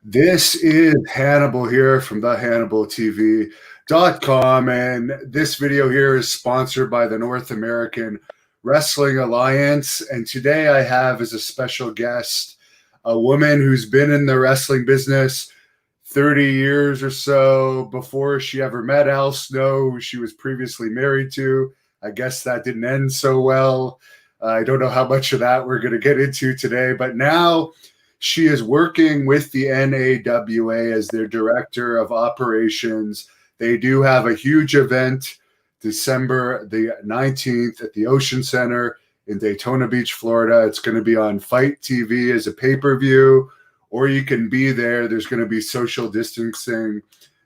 This is Hannibal here from thehannibaltv.com, and this video here is sponsored by the North American Wrestling Alliance. And today I have as a special guest a woman who's been in the wrestling business 30 years or so before she ever met Al Snow, who she was previously married to. I guess that didn't end so well. I don't know how much of that we're going to get into today, but now she is working with the NAWA as their director of operations. They do have a huge event December the 19th at the Ocean Center in Daytona Beach, Florida. It's going to be on Fight TV as a pay-per-view, or you can be there. There's going to be social distancing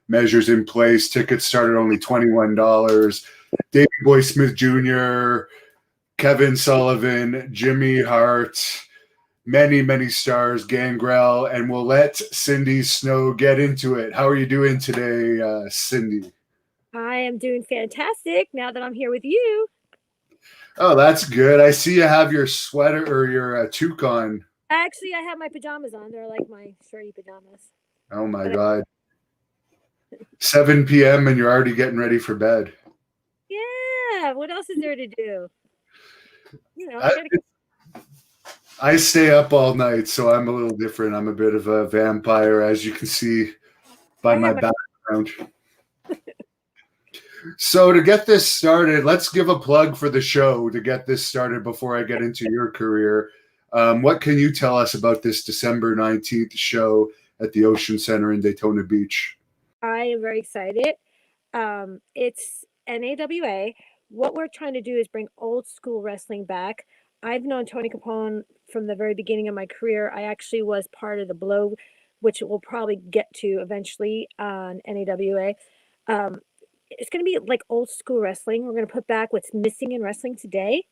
measures in place. Tickets start at only $21. Davey Boy Smith Jr., Kevin Sullivan, Jimmy Hart, many stars, Gangrel, and we'll let Cindy Snow get into it. How are you doing today, Cindy? I am doing fantastic now that I'm here with you. Oh, that's good. I see you have your sweater or your toque on. Actually, I have my pajamas on. They're like my shirty pajamas. Oh, my God. 7 p.m. and you're already getting ready for bed. Yeah. What else is there to do? You know, I stay up all night, so I'm a little different. I'm a bit of a vampire, as you can see by my background. So to get this started, let's give a plug for the show to get this started before I get into your career. What can you tell us about this December 19th show at the Ocean Center in Daytona Beach? I am very excited. It's NAWA. What we're trying to do is bring old school wrestling back. I've known Tony Capone from the very beginning of my career. I actually was part of the Blow, which we'll probably get to eventually on NAWA. It's going to be like old school wrestling. We're going to put back what's missing in wrestling today.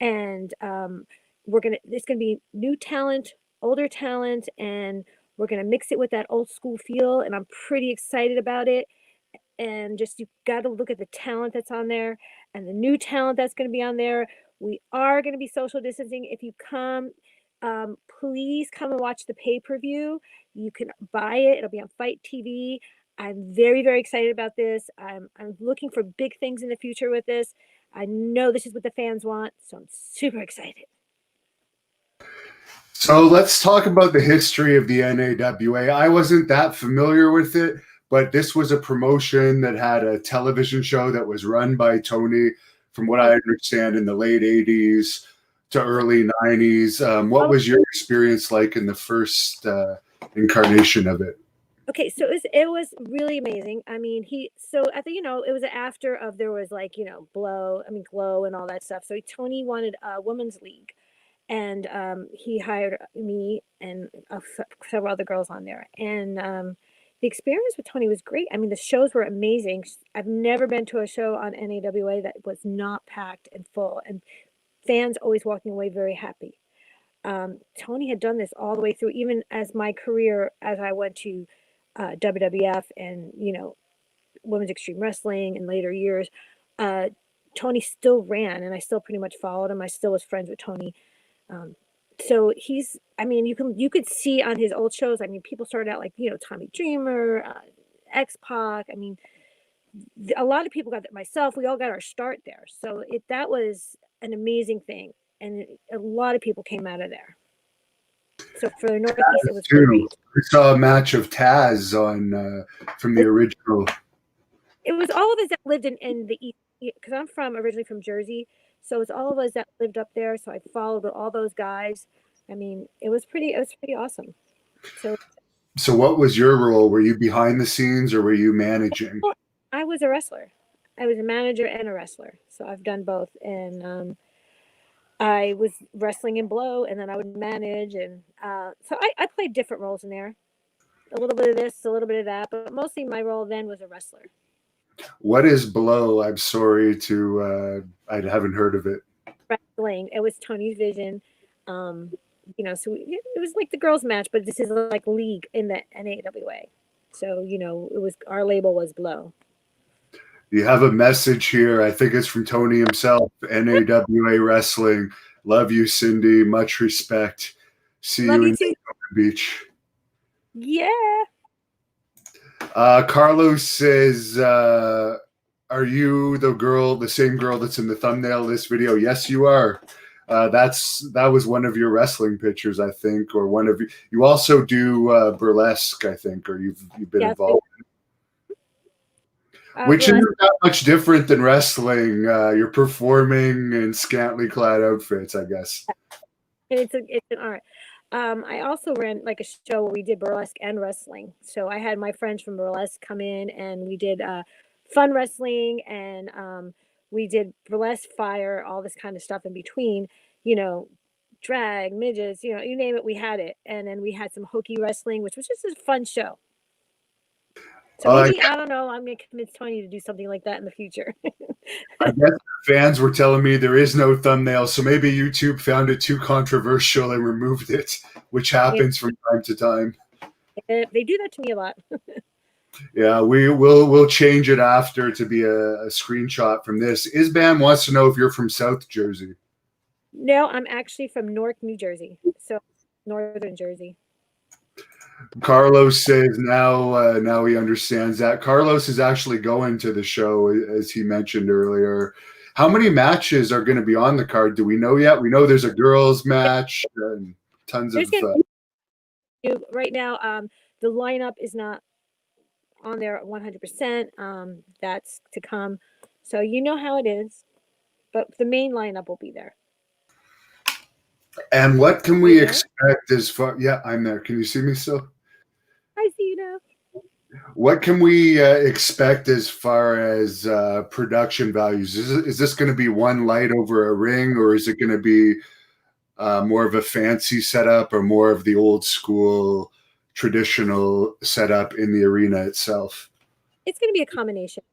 And it's going to be new talent, older talent, and we're going to mix it with that old school feel. And I'm pretty excited about it. And just, you've got to look at the talent that's on there and the new talent that's going to be on there. We are going to be social distancing. If you come, please come and watch the pay-per-view. You can buy it. It'll be on Fight TV. I'm very excited about this. I'm looking for big things in the future with this. I know this is what the fans want, so I'm super excited. So let's talk about the history of the NAWA. I wasn't that familiar with it, but this was a promotion that had a television show that was run by Tony, from what I understand, in the late 80s to early 90s. What was your experience like in the first incarnation of it? Okay, so it was really amazing. I mean, I think, it was after there was Glow and all that stuff. So Tony wanted a women's league, and he hired me and several other girls on there. And the experience with Tony was great. I mean, the shows were amazing. I've never been to a show on NAWA that was not packed and full, and fans always walking away very happy. Tony had done this all the way through, even as my career, as I went to WWF and, Women's Extreme Wrestling in later years. Tony still ran, and I still pretty much followed him. I still was friends with Tony. So you could see on his old shows, people started out like, Tommy Dreamer, X-Pac. A lot of people got that, myself, we all got our start there. So that was an amazing thing. And a lot of people came out of there. So for the Northeast, it was great. We saw a match of Taz on from the original. It was all of us that lived in the East, because I'm originally from Jersey. So it's all of us that lived up there. So I followed all those guys. It was pretty awesome. So what was your role? Were you behind the scenes or were you managing? Well, I was a wrestler. I was a manager and a wrestler. So I've done both. And I was wrestling in Blow, and then I would manage. And so I played different roles in there. A little bit of this, a little bit of that. But mostly my role then was a wrestler. What is Blow? I'm sorry I haven't heard of it. Wrestling. It was Tony's vision. So it was like the girls' match, but this is like league in the NAWA. So, our label was Blow. You have a message here. I think it's from Tony himself. NAWA Wrestling. Love you, Cindy. Much respect. See you in Daytona Beach. Yeah. Carlos says, "Are you the same girl that's in the thumbnail of this video?" Yes, you are. That was one of your wrestling pictures, I think, or one of you. You also do burlesque, I think, or you've been Yes. involved, which Burlesque. isn't that much different than wrestling. You're performing in scantily clad outfits, I guess. It's an art. I also ran like a show where we did burlesque and wrestling. So I had my friends from burlesque come in and we did fun wrestling and we did burlesque, fire, all this kind of stuff in between, you know, drag, midgets, you know, you name it, we had it. And then we had some hokey wrestling, which was just a fun show. So Uh, maybe, I don't know, I'm going to convince Tony to do something like that in the future. I guess fans were telling me there is no thumbnail, so maybe YouTube found it too controversial and removed it, which Yeah, happens from time to time. they do that to me a lot. Yeah, we'll change it after to be a screenshot from this. Isbam wants to know if you're from South Jersey. No, I'm actually from Newark, New Jersey. So northern Jersey. Carlos says now he understands that. Carlos is actually going to the show, as he mentioned earlier. How many matches are going to be on the card? Do we know yet? We know there's a girls' match and tons of. There's going to right now. The lineup is not on there 100%. That's to come. So you know how it is. But the main lineup will be there. And what can Are we you there? expect as far? Yeah, I'm there. Can you see me still? I see you now. What can we expect as far as production values? Is this going to be one light over a ring, or is it going to be more of a fancy setup, or more of the old school traditional setup in the arena itself? It's going to be a combination.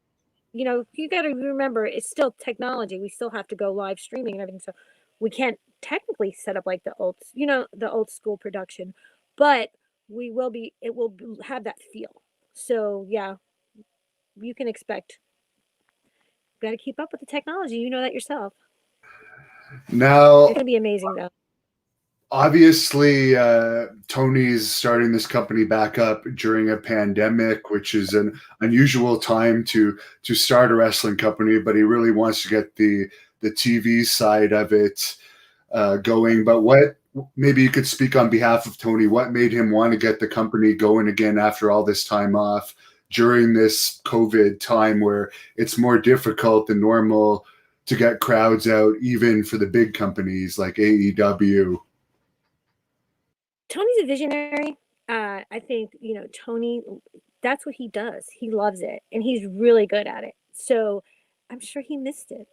You know, you got to remember it's still technology. We still have to go live streaming and everything. So we can't technically set up like the old, you know, the old school production, but it will have that feel. So yeah, you can expect, got to keep up with the technology. You know that yourself. It's Now, going to be amazing though. obviously, Tony's starting this company back up during a pandemic, which is an unusual time to start a wrestling company. But he really wants to get the TV side of it going. But what maybe you could speak on behalf of Tony? What made him want to get the company going again after all this time off during this COVID time, where it's more difficult than normal to get crowds out, even for the big companies like AEW? Tony's a visionary. I think, you know, Tony, that's what he does. He loves it and he's really good at it. So I'm sure he missed it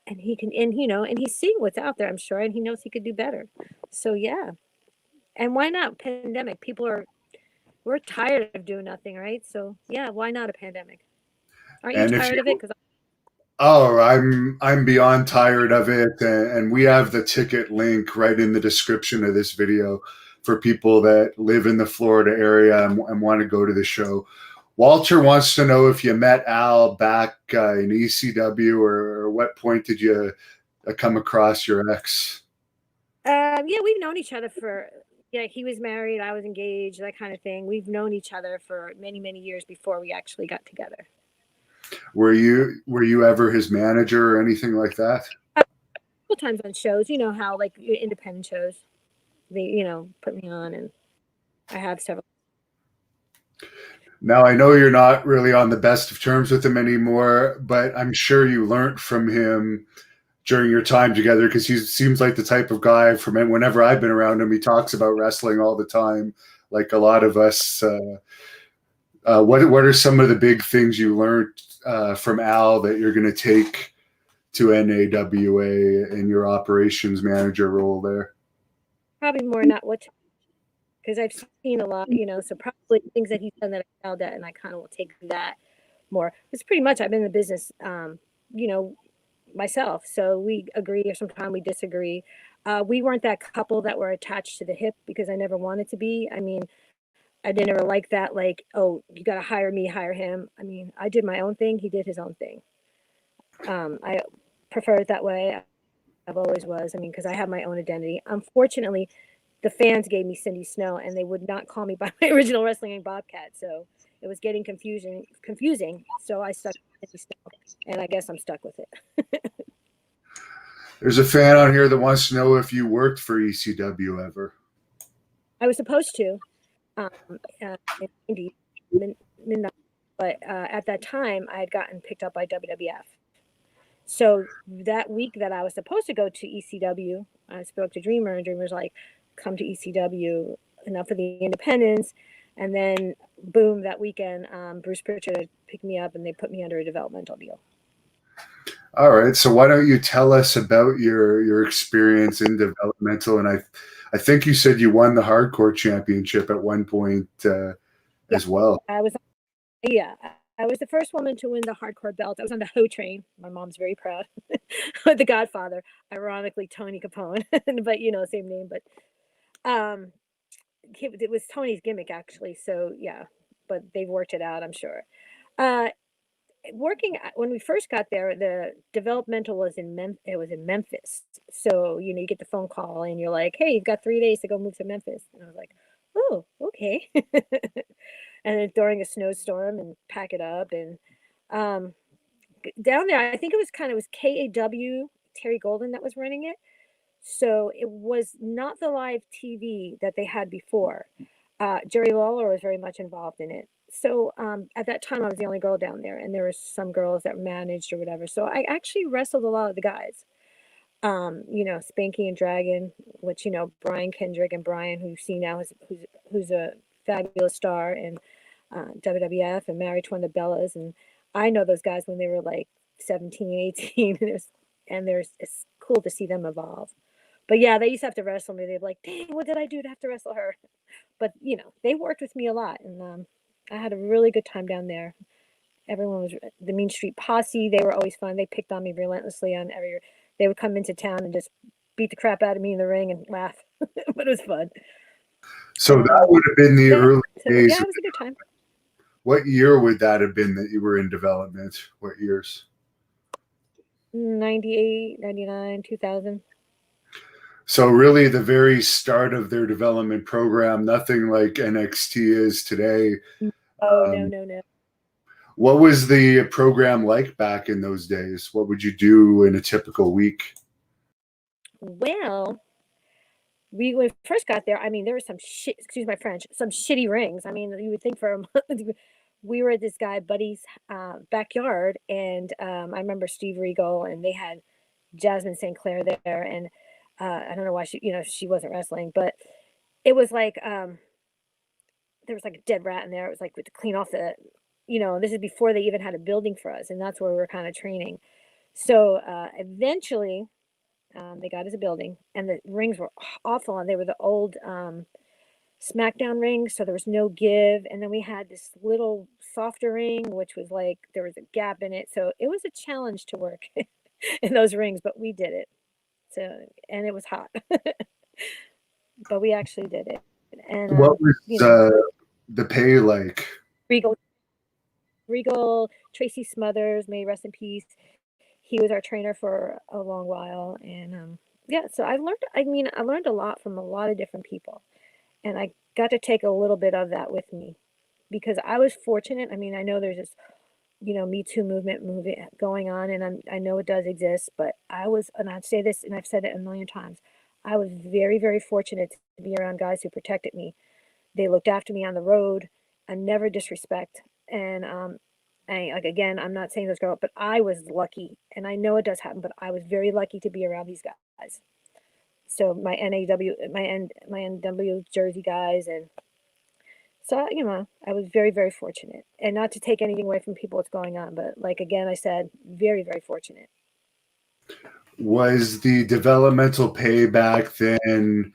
and he can, and you know, and he's seeing what's out there, I'm sure, and he knows he could do better. So yeah. And why not pandemic? We're tired of doing nothing, right? So yeah, why not a pandemic? Aren't you And if tired of it? you Because Oh, I'm beyond tired of it, and we have the ticket link right in the description of this video for people that live in the Florida area and want to go to the show. Walter wants to know if you met Al back in ECW, or what point did you come across your ex? yeah, we've known each other for, yeah, he was married, I was engaged, that kind of thing. We've known each other for many, many years before we actually got together. Were you ever his manager or anything like that? A couple times on shows, you know how like independent shows, they, you know, put me on, and I have several. Now, I know you're not really on the best of terms with him anymore, but I'm sure you learned from him during your time together, because he seems like the type of guy, from whenever I've been around him, he talks about wrestling all the time, like a lot of us. What are some of the big things you learned from Al that you're going to take to NAWA in your operations manager role there? Probably more not what, because I've seen a lot, you know, so probably things that he's done that I found out, and I kind of will take that more. It's pretty much I've been in the business, you know, myself. So we agree or sometimes we disagree. We weren't that couple that were attached to the hip because I never wanted to be. I mean, I didn't ever like that, like, oh, you got to hire me, hire him. I mean, I did my own thing. He did his own thing. I prefer it that way. I've always was. I mean, because I have my own identity. Unfortunately, the fans gave me Cindy Snow, and they would not call me by my original wrestling name, Bobcat. So it was getting confusing. So I stuck with Cindy Snow, and I guess I'm stuck with it. There's a fan on here that wants to know if you worked for ECW ever. I was supposed to, in the 90s, midnight, but at that time I had gotten picked up by WWF. So that week that I was supposed to go to ECW, I spoke to Dreamer, and Dreamer's like, "Come to ECW, enough of the independents." And then, boom, that weekend, Bruce Pritchard had picked me up, and they put me under a developmental deal. All right, so why don't you tell us about your experience in developmental? And I think you said you won the hardcore championship at one point as well. I was the first woman to win the hardcore belt. I was on the Ho train. My mom's very proud. The Godfather, ironically Tony Capone, but same name. But it was Tony's gimmick actually. So yeah, but they've worked it out, I'm sure. When we first got there, the developmental was in Memphis. So you get the phone call and you're like, "Hey, you've got 3 days to go move to Memphis." And I was like, "Oh, okay." And then during a snowstorm and pack it up and down there, I think it was KAW, Terry Golden, that was running it. So it was not the live TV that they had before. Jerry Lawler was very much involved in it. So at that time, I was the only girl down there, and there were some girls that managed or whatever. So I actually wrestled a lot of the guys. Spanky and Dragon, which Brian Kendrick and Brian, who you see now, who's a fabulous star in WWF and married to one of the Bellas, and I know those guys when they were like 17, 18, and it's cool to see them evolve. But yeah, they used to have to wrestle me. They'd be like, "Dang, what did I do to have to wrestle her?" But they worked with me a lot, and I had a really good time down there. Everyone was the Mean Street Posse. They were always fun. They picked on me relentlessly on every. They would come into town and just beat the crap out of me in the ring and laugh, but it was fun. So that would have been the early days. Yeah, it was a good time. What year would that have been that you were in development? What years? 98, 99, 2000. So really the very start of their development program, nothing like NXT is today. Oh, no. What was the program like back in those days? What would you do in a typical week? Well, when we first got there, there was some shit, excuse my French, some shitty rings. You would think we were at this guy Buddy's backyard, and I remember Steve Regal, and they had Jasmine St. Clair there, and I don't know why she wasn't wrestling, but it was like there was like a dead rat in there. It was like we had to clean off this is before they even had a building for us, and that's where we were kind of training. So eventually they got us a building, and the rings were awful, and they were the old SmackDown rings, so there was no give. And then we had this little softer ring, which was like there was a gap in it, so it was a challenge to work in those rings, but we did it. So, and it was hot, but we actually did it. And what was the pay like? Regal, Tracy Smothers, may rest in peace. He was our trainer for a long while, and so I learned a lot from a lot of different people, and I got to take a little bit of that with me because I was fortunate. I know there's this Me Too movement going on, and I know it does exist, but and I'd say this, and I've said it a million times, I was very, very fortunate to be around guys who protected me. They looked after me on the road, and never disrespect. And again, I'm not saying those girls, but I was lucky, and I know it does happen, but I was very lucky to be around these guys. So my NW Jersey guys, and so, I was very, very fortunate, and not to take anything away from people what's going on, but like, again, I said, very, very fortunate. Was the developmental pay back then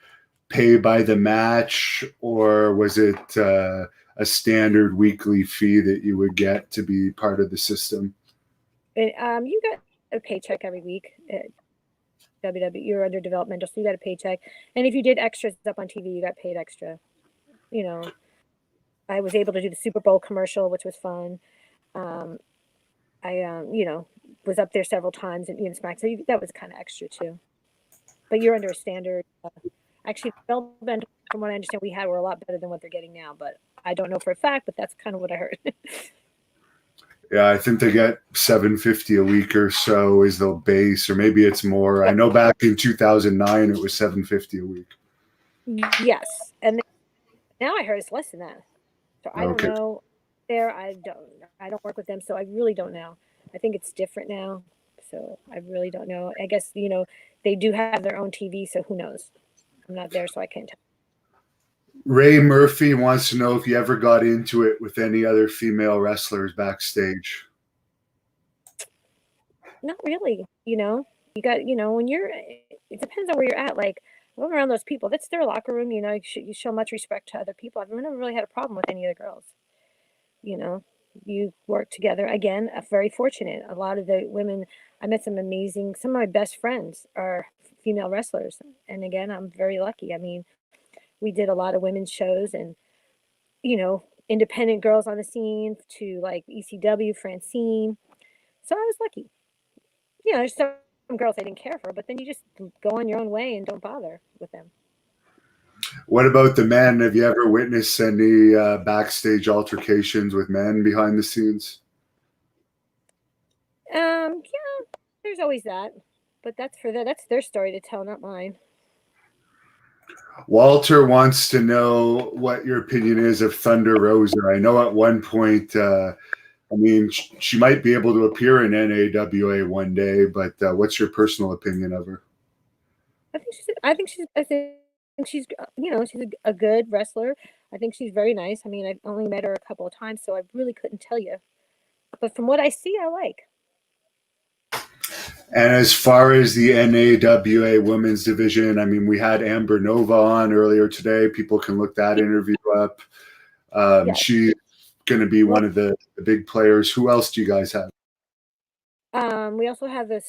pay by the match, or was it a standard weekly fee that you would get to be part of the system? And, you got a paycheck every week at WWE. You're under developmental, so you got a paycheck. And if you did extras up on TV, you got paid extra. I was able to do the Super Bowl commercial, which was fun. I was up there several times in Smack, so that was kind of extra too. But you're under a standard Actually, the belt band, from what I understand, we had were a lot better than what they're getting now, but I don't know for a fact, but that's kind of what I heard. Yeah, I think they get $750 a week or so is the base, or maybe it's more. I know back in 2009 it was $750 a week. Yes, and now I heard it's less than that. So I don't Okay. know. I don't work with them, so I really don't know. I think it's different now, so I really don't know. I guess they do have their own TV, so who knows? I'm not there, so I can't tell. Ray Murphy wants to know if you ever got into it with any other female wrestlers backstage. Not really. You got when it depends on where you're at. Like going around those people, that's their locker room. You show much respect to other people. I've never really had a problem with any of the girls. You know, you work together. Again, very fortunate. A lot of the women, I met some of my best friends are female wrestlers. And again, I'm very lucky. I mean, we did a lot of women's shows and, independent girls on the scene to like ECW, Francine. So I was lucky. There's some girls I didn't care for, but then you just go on your own way and don't bother with them. What about the men? Have you ever witnessed any backstage altercations with men behind the scenes? Yeah, there's always that, but that's their story to tell, not mine. Walter wants to know what your opinion is of Thunder Rosa. I know at one point, she might be able to appear in NAWA one day, but what's your personal opinion of her? I think she's she's a good wrestler. I think she's very nice. I mean, I've only met her a couple of times, so I really couldn't tell you. But from what I see, I like. And as far as the NAWA women's division, I mean, we had Amber Nova on earlier today. People can look that interview up. Yes. She's going to be one of the big players. Who else do you guys have? We also have the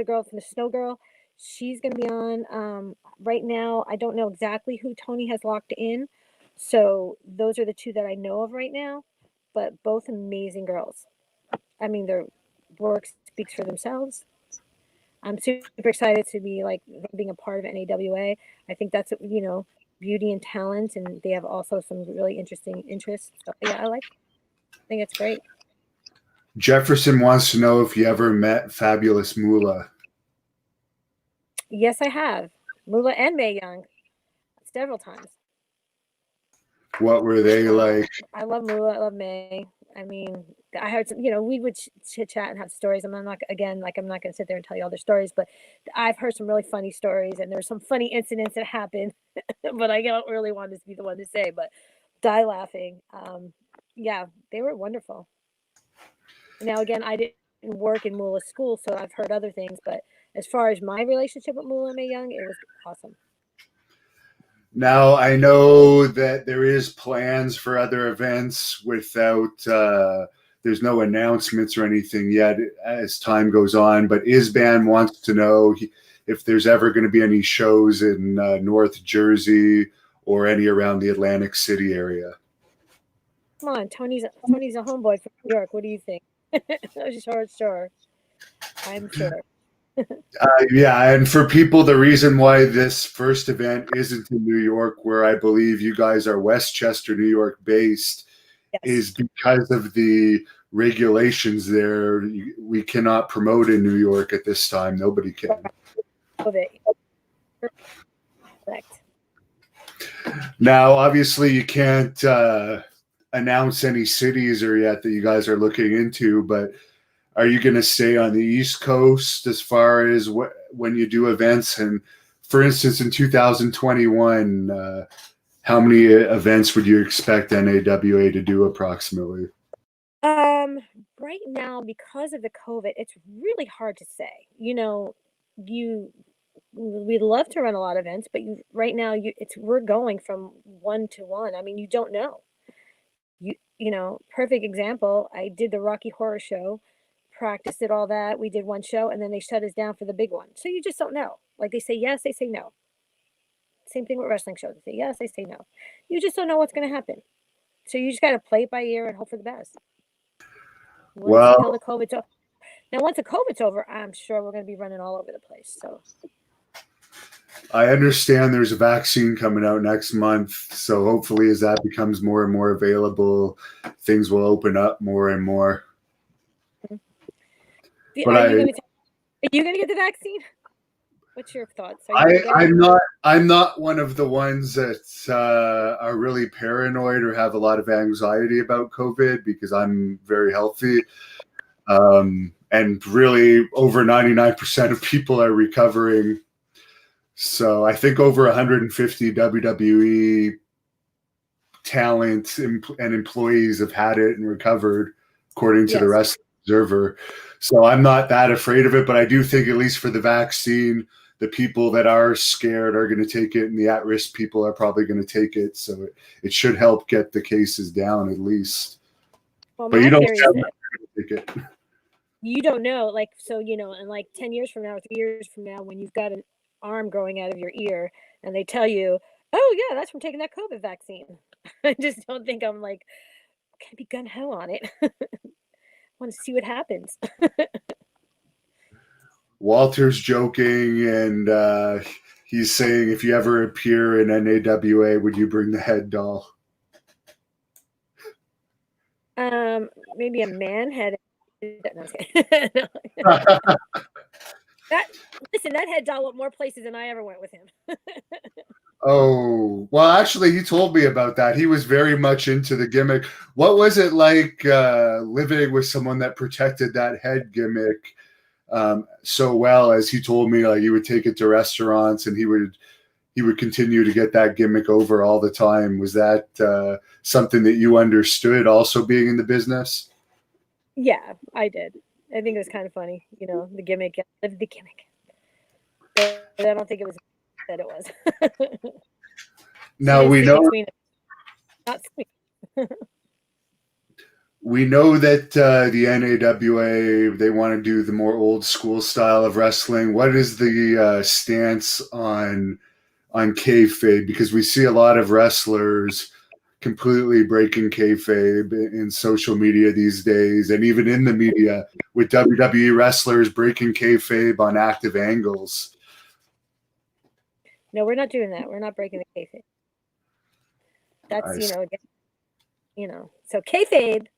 girl from the Snow Girl. She's going to be on. Right now, I don't know exactly who Tony has locked in. So those are the two that I know of right now, but both amazing girls. I mean, their work speaks for themselves. I'm super excited to be like being a part of NAWA. I think that's beauty and talent, and they have also some really interesting interests. So yeah, I think it's great. Jefferson wants to know if you ever met Fabulous Moolah. Yes, I have. Moolah and Mae Young several times. What were they like? I love Moolah. I love Mae. I mean, I heard some, we would chit chat and have stories. I'm not going to sit there and tell you all their stories, but I've heard some really funny stories and there's some funny incidents that happened, but I don't really want to be the one to say, but die laughing. Yeah, they were wonderful. Now, again, I didn't work in Moolah's school, so I've heard other things, but as far as my relationship with Moolah and Mae Young, it was awesome. Now, I know that there is plans for other events without, there's no announcements or anything yet as time goes on, but Isban wants to know if there's ever going to be any shows in North Jersey or any around the Atlantic City area. Come on, Tony's a homeboy from New York. What do you think? Sure. I'm sure. Yeah, and for people, the reason why this first event isn't in New York, where I believe you guys are Westchester, New York based, Yes. is because of the regulations there. We cannot promote in New York at this time. Nobody can. Correct. Now, obviously, you can't announce any cities or yet that you guys are looking into, but are you going to stay on the East Coast as far as when you do events? And for instance, in 2021, how many events would you expect NAWA to do approximately? Right now, because of the COVID, it's really hard to say. We'd love to run a lot of events, but right now we're going from one to one. I mean, you don't know. Perfect example. I did the Rocky Horror Show, practiced it, all that. We did one show, and then they shut us down for the big one. So you just don't know. Like they say yes, they say no. Same thing with wrestling shows. They say yes, they say no. You just don't know what's going to happen. So you just got to play it by ear and hope for the best. Until the COVID's over. Now, once the COVID's over, I'm sure we're going to be running all over the place. So, I understand there's a vaccine coming out next month, so hopefully, as that becomes more and more available, things will open up more and more. But Are you going to get the vaccine? What's your thoughts? I'm not one of the ones that are really paranoid or have a lot of anxiety about COVID because I'm very healthy. And really, over 99% of people are recovering. So I think over 150 WWE talent and employees have had it and recovered, according to the Wrestling Observer. So I'm not that afraid of it, but I do think, at least for the vaccine, the people that are scared are going to take it, and the at-risk people are probably going to take it. So it should help get the cases down at least. Well, but you don't take it. You don't know, like, so, you know, in like 10 years from now or 3 years from now, when you've got an arm growing out of your ear and they tell you, oh yeah, that's from taking that COVID vaccine. I just don't think I'm like, can be gun-ho on it. I want to see what happens. Walter's joking, and he's saying, if you ever appear in NAWA, would you bring the head doll? Maybe a man head. No, that head doll went more places than I ever went with him. Oh, well, actually, he told me about that. He was very much into the gimmick. What was it like living with someone that protected that head gimmick so well? As he told me, like, he would take it to restaurants and he would continue to get that gimmick over all the time. Was that something that you understood, also being in the business? Yeah, I did. I think it was kind of funny, you know, the gimmick, the gimmick. But I don't think it was that it was. Now we know. Not we know that the NAWA, they want to do the more old school style of wrestling. What is the stance on kayfabe? Because we see a lot of wrestlers completely breaking kayfabe in social media these days, and even in the media, with WWE wrestlers breaking kayfabe on active angles. No, we're not doing that. We're not breaking the kayfabe. That's, so kayfabe.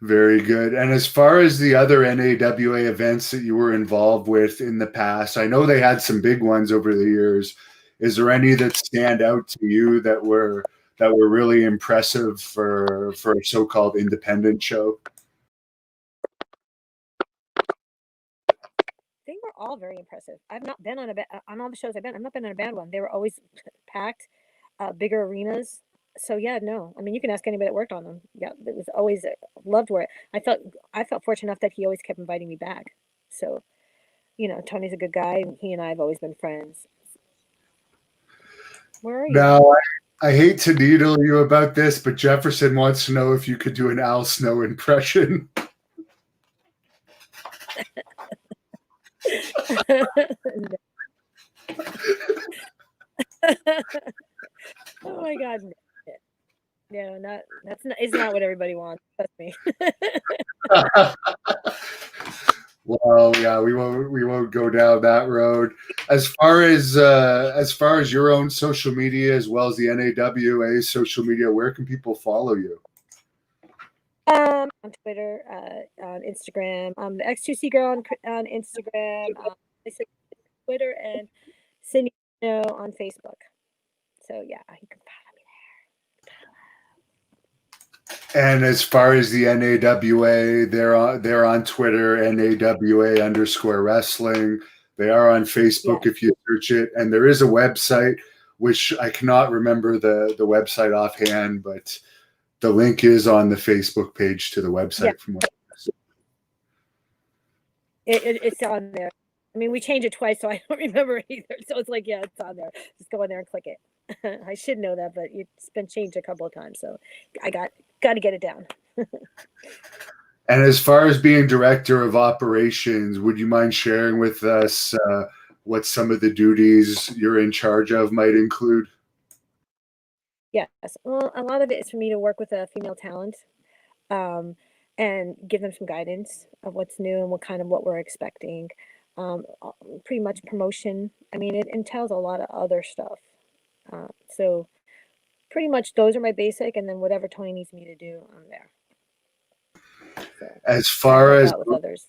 Very good. And as far as the other NAWA events that you were involved with in the past, I know they had some big ones over the years. Is there any that stand out to you that were really impressive for a so-called independent show? They were all very impressive. I've not been on all the shows I've not been on a bad one. They were always packed, bigger arenas. So yeah, no. I mean, you can ask anybody that worked on them. Yeah, it was always loved where I felt fortunate enough that he always kept inviting me back. So, Tony's a good guy, and he and I have always been friends. Where are you? Now, I hate to needle you about this, but Jefferson wants to know if you could do an Al Snow impression. Oh my God. No, it's not what everybody wants. Trust me. Well, yeah, we won't go down that road. As far as your own social media, as well as the NAWA social media, where can people follow you? On Twitter, on Instagram. I'm the X2C girl on Instagram, Twitter, and Cindy on Facebook. So yeah, you can follow me there. And as far as the NAWA, they're on Twitter, NAWA_wrestling. They are on Facebook if you search it, and there is a website, which I cannot remember the website offhand, but the link is on the Facebook page to the website. From what it's on there. I mean, we changed it twice, so I don't remember it either. So it's like, yeah, it's on there. Just go in there and click it. I should know that, but it's been changed a couple of times, so I got to get it down. And as far as being director of operations, would you mind sharing with us what some of the duties you're in charge of might include? Yes. Well, a lot of it is for me to work with a female talent and give them some guidance of what's new and what we're expecting. pretty much promotion. I mean, it entails a lot of other stuff. So pretty much those are my basic, and then whatever Tony needs me to do, I'm there. So As I far help as out with others.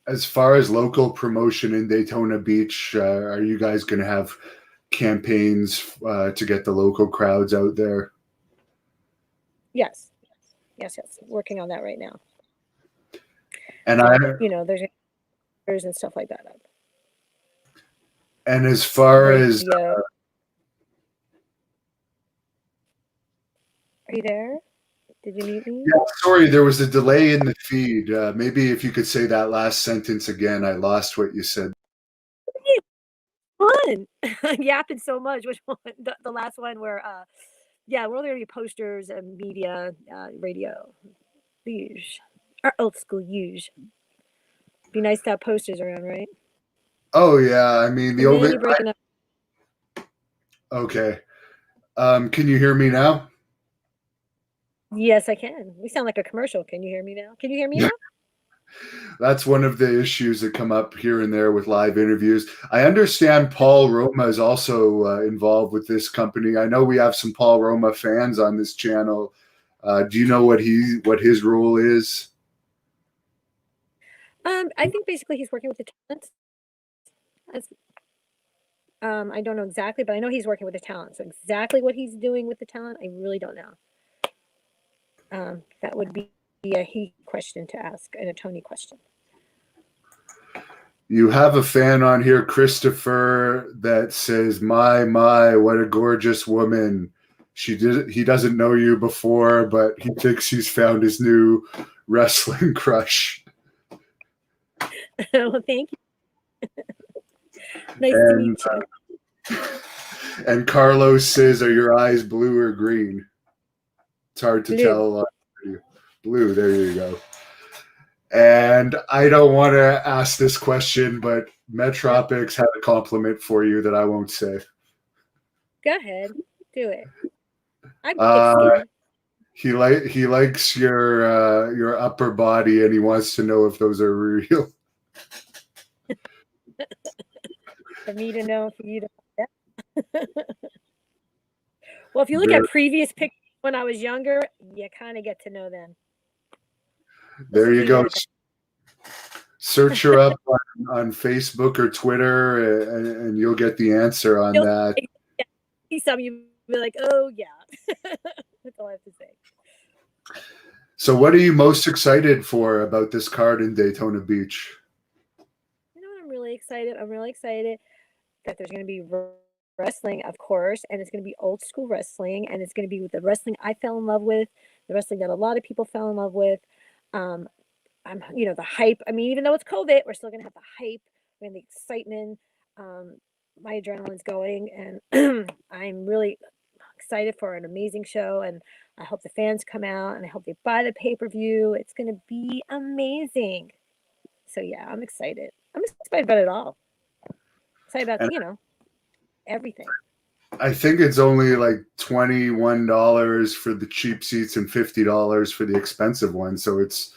as far as local promotion in Daytona Beach, are you guys going to have campaigns to get the local crowds out there? Yes, yes. Working on that right now. And There's and stuff like that up. And as far as Are you there? Did you mute me? yeah, sorry, there was a delay in the feed. Maybe if you could say that last sentence again, I lost what you said. Fun. Yapping so much. Which one? The last one where we're only gonna be posters and media, radio. Huge. Our old school huge. Be nice to have posters around, right? Oh yeah, I mean You're breaking up. Okay. Can you hear me now? Yes, I can. We sound like a commercial. Can you hear me now? Can you hear me now? That's one of the issues that come up here and there with live interviews. I understand Paul Roma is also involved with this company. I know we have some Paul Roma fans on this channel. Do you know what his role is? I think basically he's working with the talent. I don't know exactly, but I know he's working with the talent. So exactly what he's doing with the talent, I really don't know. That would be a he question to ask and a Tony question. You have a fan on here, Christopher, that says, my, what a gorgeous woman. He doesn't know you before, but he thinks he's found his new wrestling crush. Well, thank you. Nice to meet you. And Carlos says, are your eyes blue or green? It's hard to tell. Blue, there you go. And I don't want to ask this question, but Metropics had a compliment for you that I won't say. Go ahead. Do it. I'm he likes your upper body, and he wants to know if those are real. For me to know, for you to know. Well, if you look at previous pictures when I was younger, you kind of get to know them. There you go. Search her up on Facebook or Twitter, and you'll get the answer on that. See some, you be like, oh yeah. That's all I have to say. So what are you most excited for about this card in Daytona Beach? You know what I'm really excited? I'm really excited that there's going to be wrestling, of course, and it's going to be old school wrestling, and it's going to be with the wrestling I fell in love with, the wrestling that a lot of people fell in love with. I'm, the hype. I mean, even though it's COVID, we're still going to have the hype and the excitement. My adrenaline's going, and I'm really excited for an amazing show, and I hope the fans come out, and I hope they buy the pay-per-view. It's going to be amazing. So yeah, I'm excited. I'm excited about it all. Excited about, everything. I think it's only like $21 for the cheap seats and $50 for the expensive one. So it's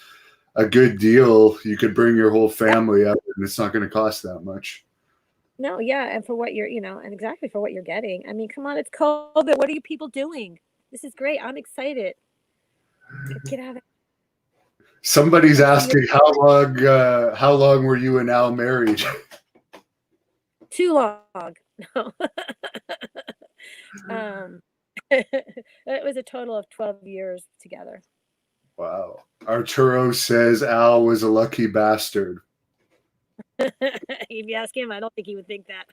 a good deal. You could bring your whole family up, and it's not going to cost that much. No, yeah, and for what you're, and exactly for what you're getting. I mean, come on, it's COVID. What are you people doing? This is great. I'm excited. Get out of it. Somebody's asking how long were you and Al married? Too long. No. It was a total of 12 years together. Wow. Arturo says Al was a lucky bastard. If you ask him, I don't think he would think that.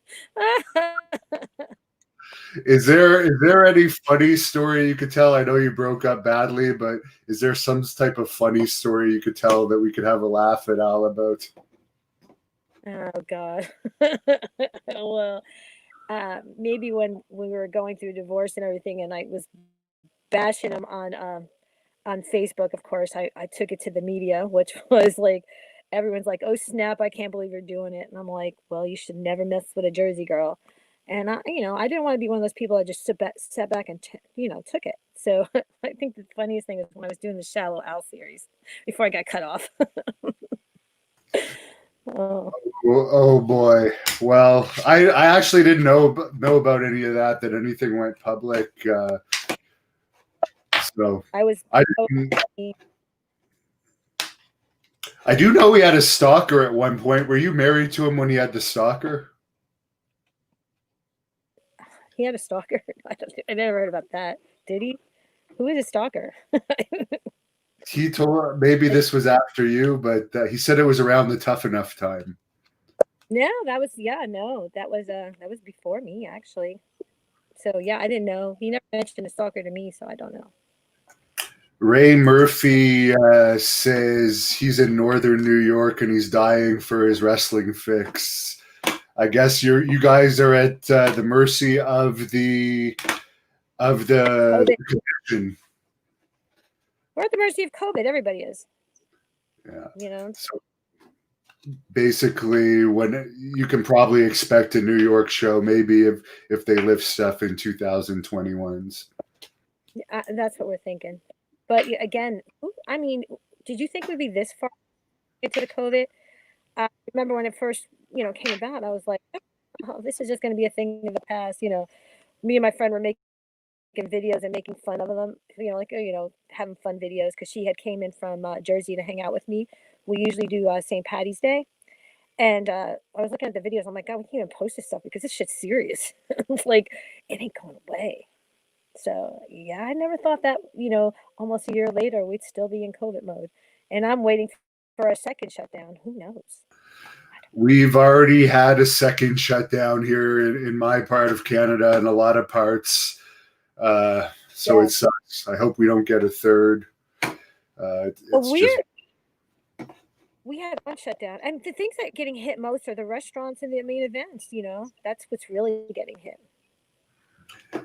Is there any funny story you could tell? I know you broke up badly, but is there some type of funny story you could tell that we could have a laugh at Al about? Oh God. Well, maybe when we were going through divorce and everything, and I was bashing him on Facebook. Of course, I took it to the media, which was like, everyone's like, "Oh snap! I can't believe you're doing it." And I'm like, "Well, you should never mess with a Jersey girl." And I didn't want to be one of those people that just sat back and took it. So I think the funniest thing is when I was doing the Shallow Al series before I got cut off. Oh, Oh boy. Well, I actually didn't know about any of that. That anything went public. So I was. I Oh, didn't. I do know he had a stalker at one point. Were you married to him when he had the stalker? he had a stalker. I never heard about that. Did he? Who is a stalker? He told maybe this was after you, but he said it was around the Tough Enough time. No, that was no, that was before me actually. So yeah, I didn't know. He never mentioned a stalker to me, so I don't know. Ray Murphy says he's in northern New York and he's dying for his wrestling fix. I guess you guys are at the mercy of the COVID. condition. We're at the mercy of COVID. Everybody is. Yeah. You know. So basically, when you can probably expect a New York show, maybe if they lift stuff in 2021s. That's what we're thinking. But again, I mean, did you think we'd be this far into the COVID? I remember when it first, came about, I was like, oh, this is just going to be a thing of the past. Me and my friend were making videos and making fun of them, having fun videos because she had came in from Jersey to hang out with me. We usually do St. Patty's Day. And I was looking at the videos. I'm like, God, we can't even post this stuff because this shit's serious. It's like, it ain't going away. So, yeah, I never thought that, almost a year later, we'd still be in COVID mode. And I'm waiting for a second shutdown. Who knows? We've already had a second shutdown here in my part of Canada and a lot of parts. So Yeah. it sucks. I hope we don't get a third. It's just We had one shutdown. And the things that getting hit most are the restaurants and the main events, That's what's really getting hit.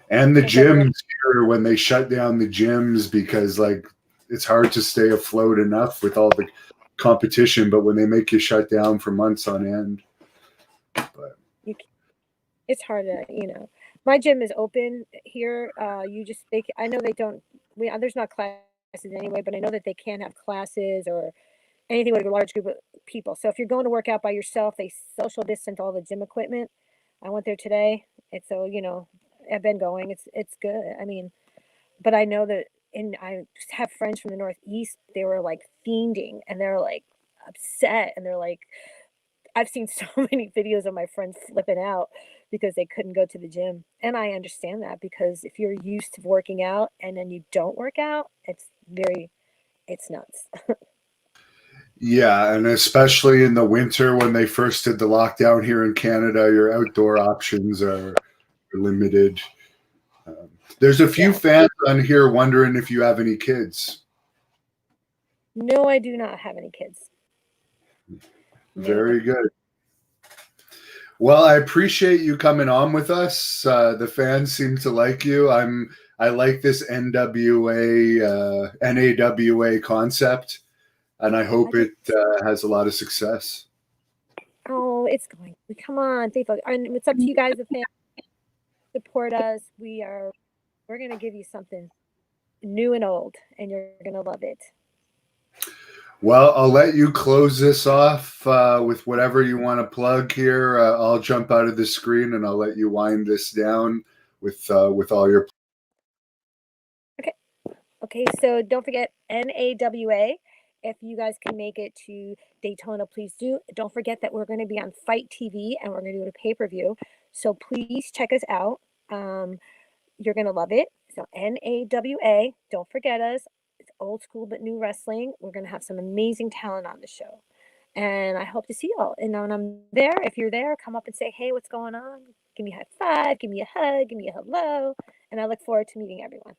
and the gyms here when they shut down the gyms because like it's hard to stay afloat enough with all the competition, but when they make you shut down for months on end. But it's hard to. My gym is open here. I know they don't. There's not classes anyway, but I know that they can't have classes or anything with a large group of people. So if you're going to work out by yourself, they social distance all the gym equipment. I went there today. It's so I've been going. It's good. I mean, but I know that, and I have friends from the Northeast. They were like fiending, and they're like upset, and they're like, I've seen so many videos of my friends flipping out because they couldn't go to the gym. And I understand that because if you're used to working out and then you don't work out, it's nuts. yeah, and especially in the winter when they first did the lockdown here in Canada, your outdoor options are limited. Um, there's a few fans on here wondering if you have any kids. No, I do not have any kids. Very good. Well, I appreciate you coming on with us. The fans seem to like you. I like this NAWA concept, and I hope it has a lot of success. Oh, it's going. Come on, and it's up to you guys, the fans. Support us. We're gonna give you something new and old, and you're gonna love it. Well, I'll let you close this off with whatever you want to plug here. I'll jump out of the screen and I'll let you wind this down with all your. Okay. So don't forget NAWA. If you guys can make it to Daytona, please do. Don't forget that we're going to be on Fight TV and we're going to do a pay-per-view. So please check us out. You're going to love it. So NAWA. Don't forget us. It's old school but new wrestling. We're going to have some amazing talent on the show. And I hope to see y'all. And when I'm there, if you're there, come up and say, hey, what's going on? Give me a high five, give me a hug, give me a hello. And I look forward to meeting everyone.